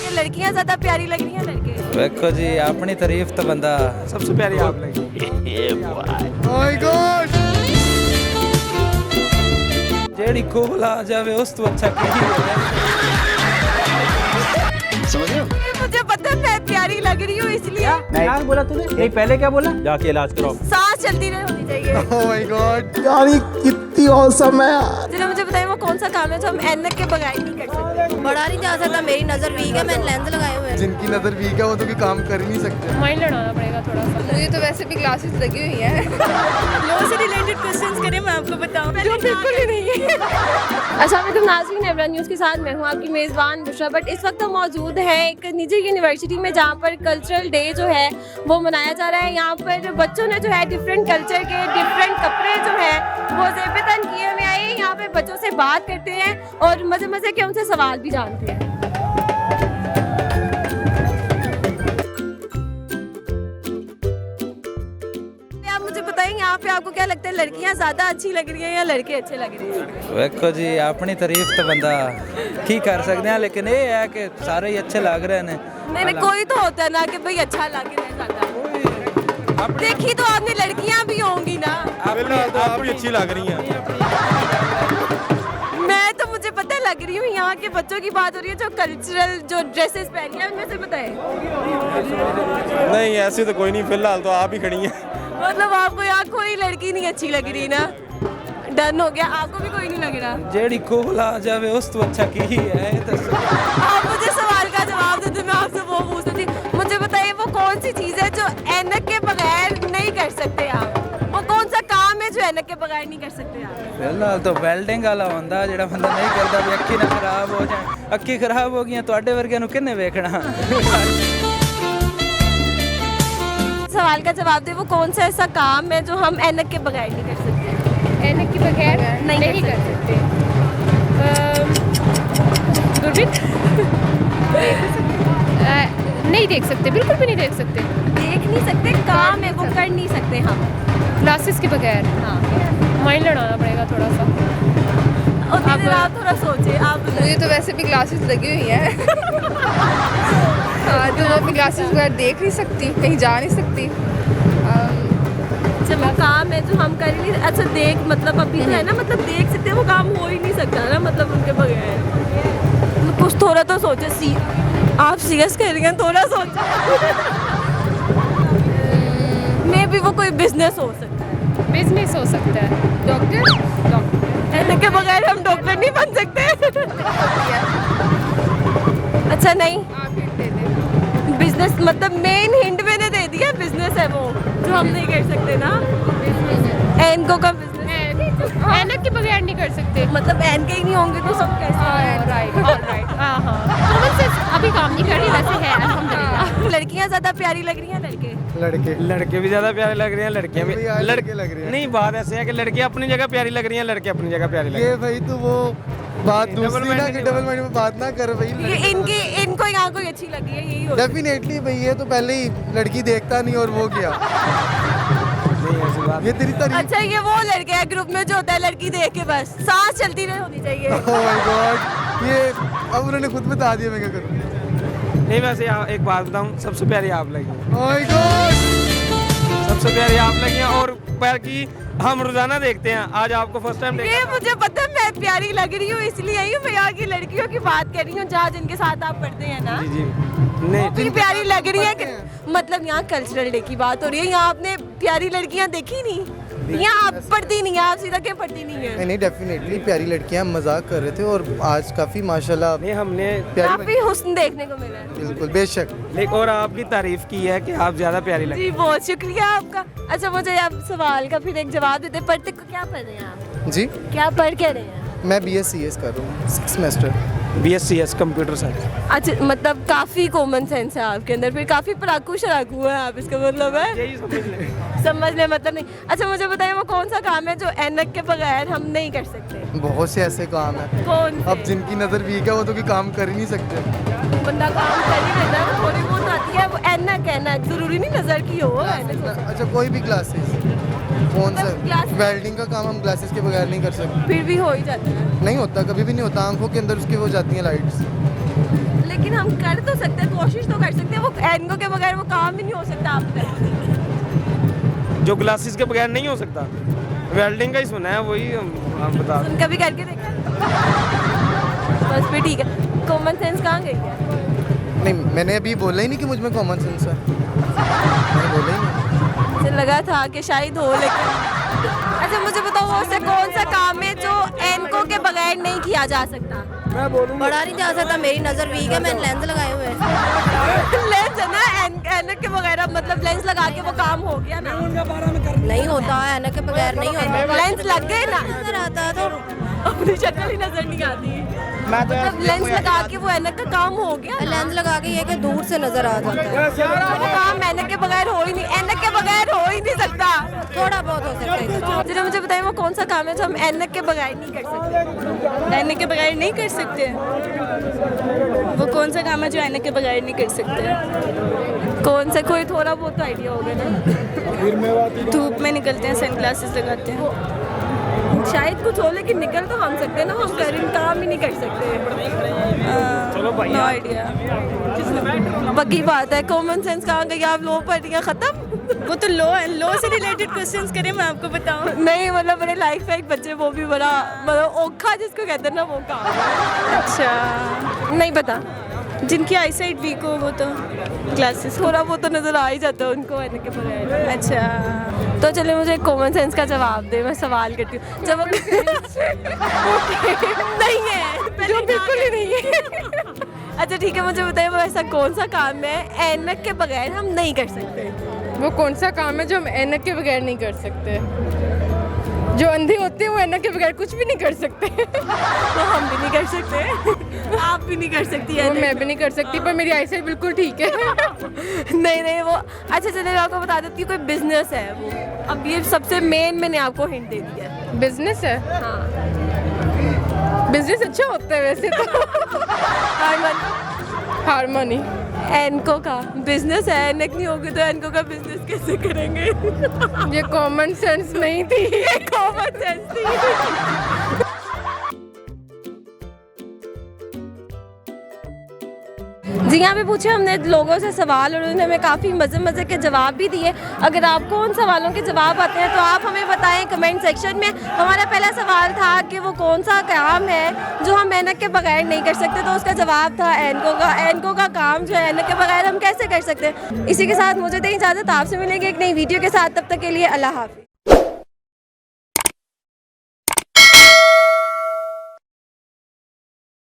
लगता है लड़कियां ज्यादा प्यारी लग रही हैं लड़के? देखो जी अपनी तारीफ तो बंदा सबसे प्यारी आप लगी। जेड़ी कोल आ जावे उस तो अच्छा की समझ रहे हो? मुझे पता है मैं प्यारी लग रही हूँ इसलिए। क्या बोला तूने? नहीं पहले क्या बोला? जाके इलाज कराओ। सांस चलती रहे होनी चाहिए। Oh my God, यार ये कितनी औसम है यार। जरा मुझे बताइए वो कौन सा काम है जो हम ऐनक के बगैर नहीं कर सकते? बड़ा नहीं जा सकता, मेरी नजर वीक है, मैंने लेंस लगाए हुए हैं। जिनकी नजर वीक है वो तो भी काम कर ही नहीं सकते। माइंड लड़ाना पड़ेगा थोड़ा सा। मुझे तो वैसे भी ग्लासेस लगी हुई हैं। लॉ से रिलेटेड क्वेश्चंस करें मैं आपको बताऊं जो बिल्कुल ही नहीं है। अच्छा मैं नाज़रीन एवरान न्यूज़ के साथ मैं हूँ आपकी मेज़बान बुशरा। बट इस वक्त हम मौजूद हैं एक निजी यूनिवर्सिटी में जहाँ पर कल्चरल डे जो है वो मनाया जा रहा है। यहाँ पर बच्चों ने जो है डिफरेंट कल्चर के डिफरेंट कपड़े जो है वो ज़ेब-ए-तन किए हुए आए। यहाँ पे बच्चों से बात करते हैं और मज़े मज़े के उनसे सवाल भी जानते हैं। आप मुझे बताएं यहाँ पे आपको क्या लगता है लड़कियाँ ज़्यादा अच्छी लग रही हैं या लड़के अच्छे लग रहे हैं? देखो जी अपनी तारीफ तो बंदा की कर सकते हैं लेकिन ये है कि सारे ही अच्छे लग रहे हैं। नहीं कोई तो होता है ना कि भाई अच्छा लग रहा है ज़्यादा। देखी तो आपने लड़कियाँ भी होंगी ना। आप भी अच्छी लग रही हैं। मैं तो मुझे पता है लग रही हूँ। यहाँ के बच्चों की बात हो रही है जो कल्चरल जो ड्रेसेस पहनी है उनमें से बताएं। नहीं ऐसी तो कोई नहीं, फिलहाल तो आप ही खड़ी हैं। मतलब आपको यहाँ कोई लड़की नहीं अच्छी लग रही ना? डन हो गया, आपको भी कोई नहीं लग रहा? जेड़ी कोल आ जावे उस तो अच्छा की है तो आप मुझे सवाल का जवाब देते मैं आपसे वो पूछती थी। मुझे बताइए वो कौन सी चीज़ है जो ऐनक के बगैर नहीं कर सकते आप? वो कौन सा काम है जो ऐनक के बगैर नहीं कर सकते आप? फिलहाल तो वेल्डिंग वाला होंदा जेड़ा बंदा नहीं करता भी अक्खी ना खराब हो जाए। अक्खी खराब हो गई ਤੁਹਾਡੇ ਵਰਗਿਆਂ ਨੂੰ ਕਿੰਨੇ ਵੇਖਣਾ। सवाल का जवाब दे वो कौन सा ऐसा काम है जो हम ऐनक के बगैर नहीं कर सकते? ऐनक के बगैर नहीं कर सकते। दूरबीन नहीं देख सकते, बिल्कुल भी नहीं देख सकते। देख नहीं सकते, काम है वो कर नहीं सकते हम। ग्लासेस के बगैर हाँ माइंड लड़ाना पड़ेगा थोड़ा सा। और आप थोड़ा सोचे आप। मुझे तो वैसे भी ग्लासेस लगी हुई हैं। हाँ, तो मैं अपनी ग्लासेस बगैर देख नहीं सकती, कहीं जा नहीं सकती। जब वो काम है जो हम कर ही नहीं। अच्छा देख मतलब अभी तो है ना, मतलब देख सकते हैं वो काम हो ही नहीं सकता ना मतलब उनके बगैर। मतलब कुछ थोड़ा तो सोचे। आप सीरियस कर रही हैं, थोड़ा सोचे। मे भी वो कोई बिजनेस हो सकता है। बिजनेस हो सकता है। डॉक्टर ऐनक के बगैर हम डॉक्टर नहीं बन सकते। अच्छा नहीं बिजनेस मतलब मेन हिंट मैंने दे दिया, बिजनेस है वो जो हम नहीं कर सकते ना। एनको का बिजनेस ऐनक के बगैर नहीं कर सकते। मतलब एन के ही नहीं होंगे तो सब कैसे? राइट हाँ हाँ कॉमन सेंस अभी काम नहीं कर रही, वैसे है अल्हम्दुलिल्लाह। लड़कियां ज्यादा प्यारी लग रही हैं लड़के? लड़के भी ज्यादा प्यारे लग रहे हैं, लड़कियां भी लड़के लग रहे हैं। नहीं बात ऐसे है कि लड़कियां अपनी जगह प्यारी लग रही हैं, लड़के अपनी जगह प्यारे लग रहे ये भाई तो वो बात दूसरी ना माइंड कि नहीं डबल माइंड में बात ना कर भाई। ये इनको यहाँ कोई अच्छी लगी है यही होता है। डेफिनेटली भाई ये तो पहले ही लड़की देखता नहीं और वो किया। नहीं ऐसी बात ये तेरी तारीफ। अच्छा ये वो लड़के हैं ग्रुप में जो होता है लड़की देख के बस सांस चलती रहे होनी चाहिए। Oh my God, ये अब उन्होंने खुद बता दिया मैं क्या करूँ। नहीं वैसे एक बात बताऊं, सबसे प्यारी आप लगी, Oh my God, सबसे प्यारी आप लगी हैं। और बाकी हम रोजाना देखते हैं, आज आपको फर्स्ट टाइम ये मुझे पता है मैं प्यारी लग रही हूँ इसलिए आई हूँ। मैं यहाँ की लड़कियों की बात कर रही हूँ जहाँ जिनके साथ आप पढ़ते हैं ना। जी वो नहीं भी प्यारी लग रही है कि मतलब यहाँ कल्चरल डे की बात हो रही है। यहाँ आपने प्यारी लड़कियाँ देखी नहीं? यहाँ आप पढ़ती नहीं है, आप सीधा क्या पढ़ती नहीं है? नहीं डेफिनेटली प्यारी लड़कियां मजाक कर रहे थे और आज काफी माशाल्लाह नहीं हमने प्यारी काफी हुस्न देखने को मिला है। बिल्कुल बेशक। लेकिन और आपकी तारीफ की है कि आप ज्यादा प्यारी लगी। जी बहुत शुक्रिया आपका। अच्छा मुझे आप सवाल का फिर एक जवाब देते। पढ़ते को क्या पढ़ रहे हैं आप? जी क्या पढ़ क्या रहे हैं? मैं BScs कर रहा हूँ 6th semester. BScs computer science. अच्छा मतलब काफी कॉमन सेंस है आपके अंदर, फिर काफी पढ़ाकू शराकू है आप, इसका मतलब है? यही समझ ले। समझ ले मतलब नहीं। अच्छा मुझे बताइए वो कौन सा काम है जो ऐनक के बगैर हम नहीं कर सकते? बहुत से ऐसे काम है। कौन से? अब जिनकी नजर वीक है वो तो कि काम कर ही नहीं सकते। बंदा काम कर ही लेता है, थोड़ी बहुत आती है वो ऐनक है ना, जरूरी नहीं नजर की हो ऐनक हो। अच्छा कोई भी क्लासेस कौन सा क्लास- वेल्डिंग का काम हम ग्लासेस के बगैर नहीं कर सकते। फिर भी हो ही जाता है। नहीं होता, कभी भी नहीं होता, आंखों के अंदर उसके वो जाती हैं लाइट्स। लेकिन लेकिन हम कर तो सकते हैं, कोशिश तो कर सकते हैं। वो एनको के बगैर वो काम ही नहीं हो सकता आपका। जो ग्लासेस के बगैर नहीं हो सकता, वेल्डिंग का ही सुना है, वही हम बता तुम कभी करके देखा? बस फिर ठीक है। कॉमन सेंस कहाँ गई है? नहीं, मैंने अभी बोला ही नहीं कि मुझ में कॉमन सेंस है, मैंने बोला ही नहीं। मुझे लगा था कि शायद हो, लेकिन अच्छा मुझे बताओ वो ऐसा कौन सा काम है जो एनको के बगैर नहीं किया जा सकता? बड़ा नहीं जा सकता, मेरी नज़र वीक है, मैंने लेंस लगाए हुए हैं। लेंस है ना, एनक के बगैर अब मतलब लेंस लगा के वो काम हो गया ना। नहीं होता है, ऐनक के बगैर नहीं होता। लेंस लग गए ना, नजर आता है तो अपनी शक्ल ही नजर नहीं आती। मतलब लेंस लगा के वो ऐनक का काम हो गया ना। लेंस लगा के ये कि दूर से नजर आ जाता है। वो काम ऐनक के बगैर हो ही नहीं, ऐनक के बगैर हो ही नहीं सकता। थोड़ा बहुत हो सकता है। जरा मुझे बताइए वो कौन सा काम है जो हम ऐनक के बगैर नहीं कर सकते? ऐनक के बगैर नहीं कर सकते। वो कौन सा काम है जो ऐनक के बगैर नहीं कर सकते? कौन सा, कोई थोड़ा बहुत तो आइडिया होगा ना। धूप में निकलते हैं, सनग्लासेस लगाते हैं। शायद कुछ हो, लेकिन निकल तो हम सकते हैं ना, हम काम ही नहीं कर सकते। चलो भाई नो आइडिया। पक्की बात है। कॉमन सेंस कहाँ गई? आप लो पढ़ रही हैं, खत्म। वो तो लॉ से रिलेटेड क्वेश्चंस करें, मैं आपको बताऊं। नहीं मतलब बड़े लाइक फाइक बच्चे, वो भी बड़ा मतलब ओखा जिसको कहते हैं ना, वो काम। अच्छा, नहीं पता। जिनकी आई साइट वीक हो वो तो ग्लासेस। थोड़ा वो तो नजर आ ही जाता है उनको ऐनक के बगैर। अच्छा, तो चलिए मुझे कॉमन सेंस का जवाब दे, मैं सवाल करती हूँ। जब नहीं है, जो बिल्कुल ही नहीं है। अच्छा ठीक है, मुझे बताइए वो ऐसा कौन सा काम है ऐनक के बगैर हम नहीं कर सकते? वो कौन सा काम है जो हम ऐनक के बगैर नहीं कर सकते? जो अंधे होते हैं वो ऐनक के बगैर कुछ भी नहीं कर सकते। तो हम भी नहीं कर सकते, आप भी नहीं कर सकती है। वो मैं भी नहीं कर सकती, पर मेरी आईसाइट बिल्कुल ठीक है। नहीं नहीं वो अच्छा चलिए, मैं आपको बता देती हूँ, कोई बिजनेस है वो। अब ये सबसे मेन मैंने आपको हिंट दे दिया है। बिजनेस है? हाँ। बिजनेस अच्छा होता है वैसे तो। हारमोनी। एनको का बिजनेस है, एनक नहीं होगी तो एनको का बिजनेस कैसे करेंगे? ये कॉमन सेंस नहीं थी। ये कॉमन सेंस थी। जी यहाँ पे पूछे हमने लोगों से सवाल और उन्होंने हमें काफ़ी मज़े के जवाब भी दिए। अगर आपको उन सवालों के जवाब आते हैं तो आप हमें बताएं कमेंट सेक्शन में। हमारा पहला सवाल था कि वो कौन सा काम है जो हम ऐनक के बगैर नहीं कर सकते, तो उसका जवाब था एनको का। एनको का काम जो है ऐनक के बगैर हम कैसे कर सकते हैं। इसी के साथ मुझे दें इजाज़त, आपसे मिलेंगे एक नई वीडियो के साथ। तब तक के लिए अल्लाह हाफ़िज़।